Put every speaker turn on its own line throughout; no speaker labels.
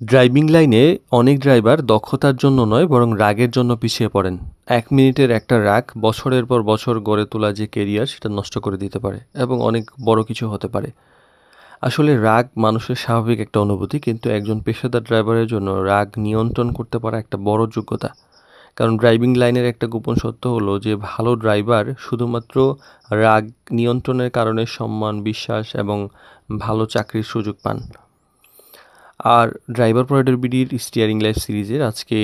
Driving লাইনে অনেক driver দক্ষতার জন্য নয় বরং রাগের জন্য পিছিয়ে পড়েন। 1 মিনিটের একটা রাগ বছরের পর বছর গড়ে তোলা যে কেরিয়ার সেটা নষ্ট করে দিতে পারে এবং অনেক বড় কিছু হতে পারে। আসলে রাগ মানুষের স্বাভাবিক একটা অনুভূতি, কিন্তু একজন পেশাদার ড্রাইভারের জন্য রাগ নিয়ন্ত্রণ করতে পারা একটা বড় যোগ্যতা। কারণ ড্রাইভিং লাইনের একটা গোপন সত্য হলো যে ভালো ড্রাইভার শুধুমাত্র রাগ নিয়ন্ত্রণের কারণে সম্মান, বিশ্বাস এবং ভালো চাকরির সুযোগ পান। আর ড্রাইভার পয়েন্টের বিডির স্টিয়ারিং লাইফ সিরিজের আজকে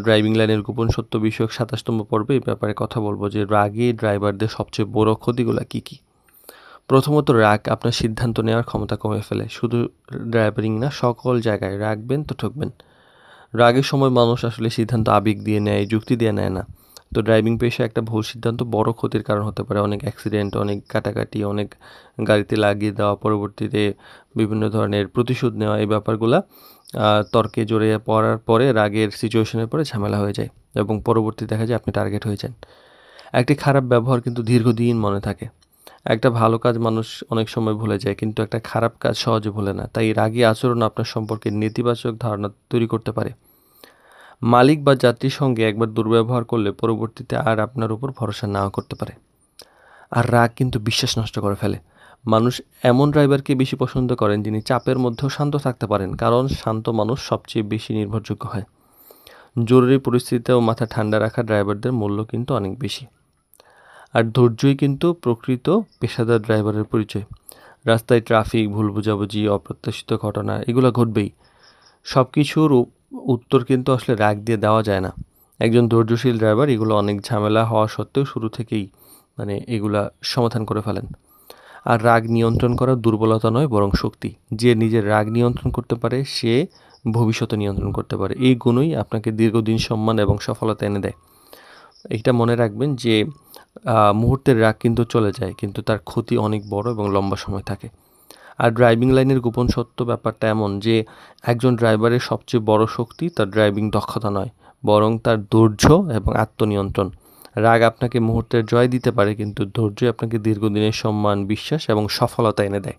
ড্রাইভিং লাইনের গোপন সত্য বিষয়ক 27তম পর্বে এই ব্যাপারে কথা বলবো যে রাগে ড্রাইভারদের সবচেয়ে বড় ক্ষতিগুলো কী কী। প্রথমত, রাগ আপনার সিদ্ধান্ত নেওয়ার ক্ষমতা কমে ফেলে। শুধু ড্রাইভারিং না, সকল জায়গায় রাখবেন তো ঠকবেন। রাগের সময় মানুষ আসলে সিদ্ধান্ত আবেগ দিয়ে নেয়, যুক্তি দিয়ে নেয় না। তো ড্রাইভিং পেশায় একটা ভুল সিদ্ধান্ত বড় ক্ষতির কারণ হতে পারে। অনেক অ্যাক্সিডেন্ট, অনেক কাটাকাটি, অনেক গাড়িতে লাগিয়ে দেওয়া, পরবর্তীতে বিভিন্ন ধরনের প্রতিশোধ নেওয়া, এই ব্যাপারগুলা তর্কে জড়িয়ে পড়ার পরে রাগের সিচুয়েশনের পরে ঝামেলা হয়ে যায় এবং পরবর্তী দেখা যায় আপনি টার্গেট হয়ে যান। একটি খারাপ ব্যবহার কিন্তু দীর্ঘদিন মনে থাকে। একটা ভালো কাজ মানুষ অনেক সময় ভুলে যায়, কিন্তু একটা খারাপ কাজ সহজে ভুলে না। তাই রাগী আচরণ আপনার সম্পর্কে নেতিবাচক ধারণা তৈরি করতে পারে। মালিক বা যাত্রীর সঙ্গে একবার দুর্ব্যবহার করলে পরবর্তীতে আর আপনার উপর ভরসা নাও করতে পারে। আর রাগ কিন্তু বিশ্বাস নষ্ট করে ফেলে। মানুষ এমন ড্রাইভারকে বেশি পছন্দ করেন যিনি চাপের মধ্যেও শান্ত থাকতে পারেন, কারণ শান্ত মানুষ সবচেয়ে বেশি নির্ভরযোগ্য হয়। জরুরি পরিস্থিতিতেও মাথা ঠান্ডা রাখা ড্রাইভারদের মূল্য কিন্তু অনেক বেশি। আর ধৈর্যই কিন্তু প্রকৃত পেশাদার ড্রাইভারের পরিচয়। রাস্তায় ট্রাফিক, ভুল বোঝাবুঝি, অপ্রত্যাশিত ঘটনা এগুলো ঘটবেই। সব কিছুর উত্তর কিন্তু আসলে রাগ দিয়ে দেওয়া যায় না। একজন ধৈর্যশীল ড্রাইভার এগুলো অনেক ঝামেলা হওয়া সত্ত্বেও শুরু থেকেই এগুলা সমাধান করে ফেলেন। আর রাগ নিয়ন্ত্রণ করা দুর্বলতা নয় বরং শক্তি। যে নিজের রাগ নিয়ন্ত্রণ করতে পারে সে ভবিষ্যতে নিয়ন্ত্রণ করতে পারে। এই গুণই আপনাকে দীর্ঘদিন সম্মান এবং সফলতা এনে দেয়। এটা মনে রাখবেন যে মুহূর্তের রাগ কিন্তু চলে যায়, কিন্তু তার ক্ষতি অনেক বড় এবং লম্বা সময় থাকে। আর ড্রাইভিং লাইনের গোপন সত্য ব্যাপারটা এমন যে একজন ড্রাইভারের সবচেয়ে বড় শক্তি তার ড্রাইভিং দক্ষতা নয়, বরং তার ধৈর্য এবং আত্মনিয়ন্ত্রণ। রাগ আপনাকে মুহূর্তের জয় দিতে পারে, কিন্তু ধৈর্যই আপনাকে দীর্ঘদিনের সম্মান, বিশ্বাস এবং সফলতা এনে দেয়।